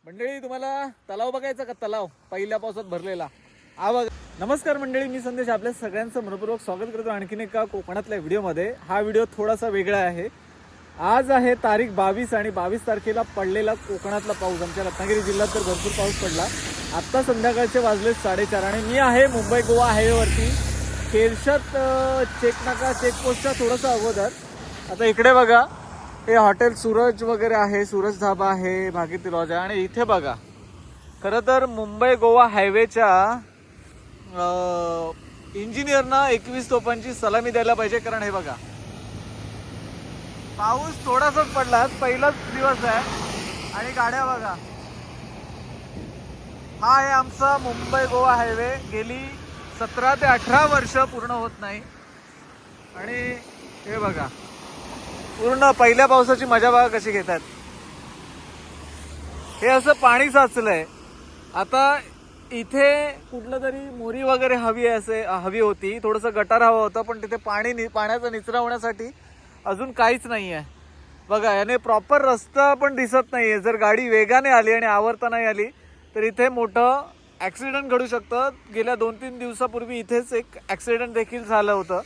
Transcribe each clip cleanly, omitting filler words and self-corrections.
मंडळी तुम्हाला तलाव बघायचा का? तलाव पहिल्या पावसात भरलेला हा बघा. नमस्कार मंडळी, मी संदेश आपल्या सगळ्यांचं मनपूर्वक स्वागत करतो आणखीन एका कोकणातल्या व्हिडिओमध्ये. हा व्हिडिओ थोडासा वेगळा आहे. आज आहे तारीख 22 आणि 22 तारखेला पडलेला कोकणातला पाऊस. आमच्या रत्नागिरी जिल्ह्यात तर भरपूर पाऊस पडला. आत्ता संध्याकाळचे वाजले 4:30 आणि मी आहे मुंबई गोवा हायवेवरती केरशत चेकनाका चेकपोस्टच्या थोडंसं अगोदर. आता इकडे बघा, हे हॉटेल सूरज वगैरे आहे, सूरज धाबा आहे, भागीरथी लॉज आहे. आणि इथे बघा, खरं तर मुंबई गोवा हायवेच्या इंजिनियरना 21 तोफांची सलामी द्यायला पाहिजे. कारण हे बघा, पाऊस थोडासाच पडला, पहिलाच दिवस आहे आणि गाड्या बघा. हा आहे आमचा मुंबई गोवा हायवे. गेली 17 ते 18 वर्ष पूर्ण होत नाही. आणि हे बघा, पूर्ण पहिल्या पावसाची मजा बघा कशी घेतात. हे असं पाणी साचलंय. आता इथे कुठलं तरी मोरी वगैरे हवी होती, थोडंसं गटार हवं होतं, पण तिथे पाण्याचा निचरा होण्यासाठी अजून काहीच नाही आहे. बघा, याने प्रॉपर रस्ता पण दिसत नाही आहे. जर गाडी वेगाने आली आणि आवर्ता नाही आली तर इथे मोठं ॲक्सिडेंट घडू शकतं. गेल्या 2-3 दिवसापूर्वी इथेच एक ॲक्सिडेंट देखील झालं होतं.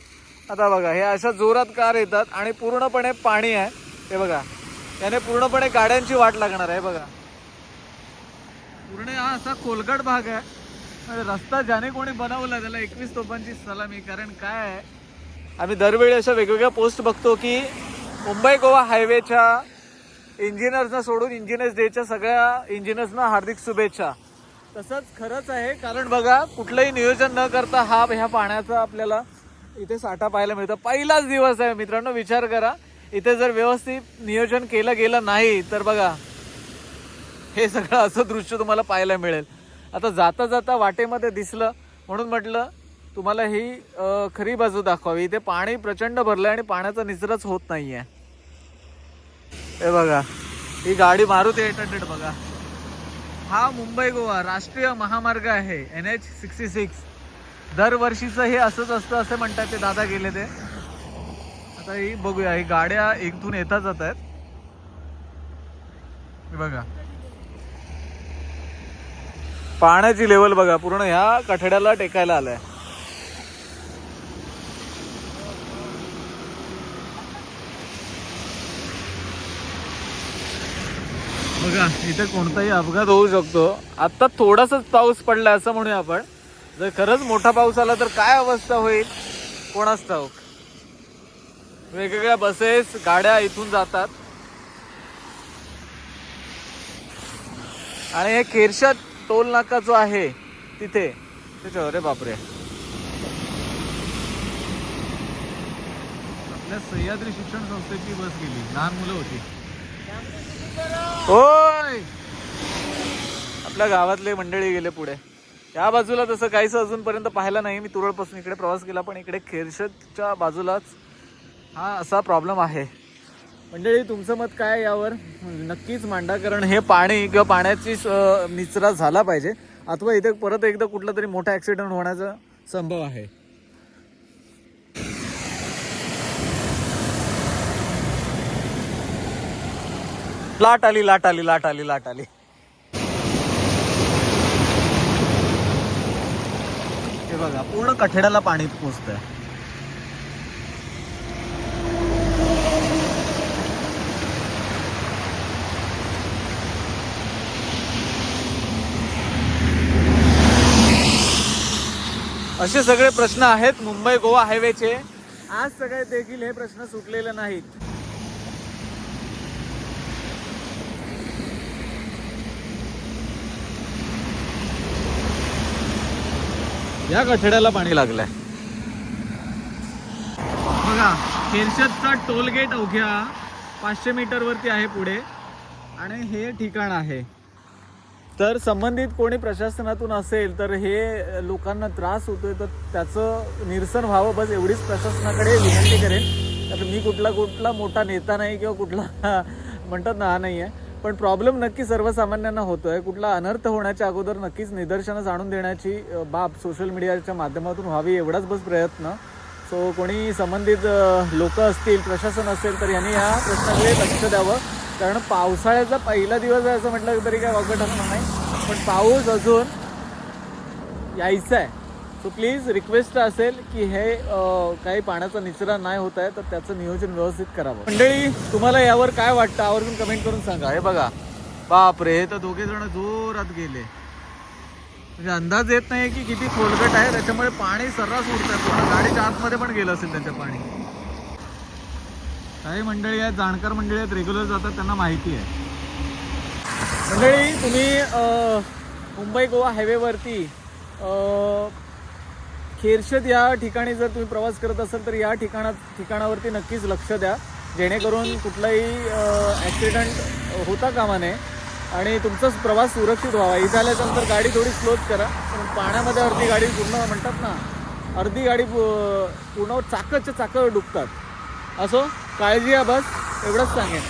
आता बघा, हे अशा जोरात कार येतात आणि पूर्णपणे पाणी आहे. हे बघा, याने पूर्णपणे गाड्यांची वाट लागणार आहे. बघा, पूर्ण हा असा खोलगट भाग आहे. रस्ता ज्याने कोणी बनवला त्याला 21 तोफांची सलामी. कारण काय आहे, आम्ही दरवेळी अशा वेगवेगळ्या पोस्ट बघतो की मुंबई गोवा हायवेच्या इंजिनियर्सना सोडून इंजिनियर्स डेच्या सगळ्या इंजिनियर्सना हार्दिक शुभेच्छा. तसंच खरंच आहे. कारण बघा, कुठलंही नियोजन न करता ह्या पाण्याचा आपल्याला इथे साठा पाहायला मिळतं. पहिलाच दिवस आहे मित्रांनो. विचार करा, इथे जर व्यवस्थित नियोजन केलं गेलं नाही तर बघा, हे सगळं असं दृश्य तुम्हाला पाहायला मिळेल. आता जाता जाता वाटेमध्ये दिसलं म्हणून म्हटलं तुम्हाला ही खरी बाजू दाखवावी. इथे पाणी प्रचंड भरलं आणि पाण्याचा निचराच होत नाहीये. हे बघा, ही गाडी मारुती 800 बघा. हा मुंबई गोवा राष्ट्रीय महामार्ग आहे, NH66. दरवर्षीचं हे असंच असतं असं म्हणतात ते दादा गेले ते. आता ही बघूया, ही गाड्या इथून येतात जात आहेत. बघा, पाण्याची लेवल बघा, पूर्ण ह्या कठड्याला टेकायला आलाय. बघा, इथे कोणताही अपघात होऊ शकतो. आता थोडासाच पाऊस पडला असं म्हणूया आपण. जर खरंच मोठा पाऊस आला तर काय अवस्था होईल कोणास ठाऊक. वेगवेगळ्या बसेस गाड्या इथून जातात. आणि हे केरशत टोल नाका जो आहे तिथे त्याच्यावर, अरे बापरे, आपल्या सह्याद्री शिक्षण संस्थेची बस गेली, लहान मुलं होती. होय, आपल्या गावातले मंडळी गेले पुढे. या बाजूला तसं काहीच अजूनपर्यंत पाहिलं नाही. मी तुरळपासून इकडे प्रवास केला, पण इकडे केरशतच्या बाजूलाच हा असा प्रॉब्लेम आहे. मंडळी, तुमचं मत काय यावर नक्कीच मांडा. कारण हे पाणी किंवा पाण्याची निचरा झाला पाहिजे, अथवा इथे परत एकदा कुठला तरी मोठा ॲक्सिडेंट होण्याचा संभव आहे. लाट आली. हे बघा, पूर्ण कठड्याला पाणी पोचतंय. असे सगळे प्रश्न आहेत मुंबई गोवा हायवेचे. आज सगळे देखील हे प्रश्न सुटलेले नाहीत. या कठड्याला पाणी लागलंय. बघा, केरशतचा टोल गेट अवघ्या 500 मीटरवरती आहे पुढे आणि हे ठिकाण आहे. तर संबंधित कोणी प्रशासनातून असेल तर हे लोकांना त्रास होतोय, तर त्याचं निरसन व्हावं, बस एवढीच प्रशासनाकडे विनंती करेन. तर मी कुठला मोठा नेता नाही किंवा कुठला म्हणतात ना, हा नाही आहे. पण प्रॉब्लेम नक्की सर्वसामान्यांना होतोय. कुठला अनर्थ होण्याच्या अगोदर नक्कीच निदर्शनं जाणून देण्याची बाब सोशल मीडियाच्या माध्यमातून व्हावी, एवढाच बस प्रयत्न. सो कोणी संबंधित लोक असतील, प्रशासन असेल तर यांनी या प्रश्नाकडे लक्ष द्यावं. कारण पावसाळ्याचा पहिला दिवस आहे असं म्हटलं तरी काय वाकट असणार नाही, पण पाऊस अजून यायचा आहे. सो प्लीज रिक्वेस्ट असेल की हे काही पाण्याचा निचरा नाही होत आहे तर त्याचं नियोजन व्यवस्थित करावं. मंडळी, तुम्हाला यावर काय वाटतं आवर्जून कमेंट करून सांगा. हे बघा, बापरे, हे तर दोघे जण जोरात गेले. म्हणजे अंदाज येत नाही की किती खोलगट आहे, त्याच्यामुळे पाणी सर्रास उडतंय. पूर्ण गाडीच्या आतमध्ये पण गेलं असेल त्यांच्या पाणी. काही मंडळी आहेत, जाणकार मंडळी आहेत, रेग्युलर जातात, त्यांना माहिती आहे. मंडळी, तुम्ही मुंबई गोवा हायवेवरती खेरशेद या ठिकाणी जर तुम्ही प्रवास करत असाल तर या ठिकाणावरती नक्कीच लक्ष द्या, जेणेकरून कुठलाही ॲक्सिडेंट होता कामा नये आणि तुमचाच प्रवास सुरक्षित व्हावा. इथे आल्याच्यानंतर गाडी थोडी स्लोच करा, पण पाण्यामध्ये अर्धी गाडी पूर्ण म्हणतात ना, अर्धी गाडी पूर्ण चाकं डुबतात. असो, काळजी आहे बस, एवढंच सांगेन.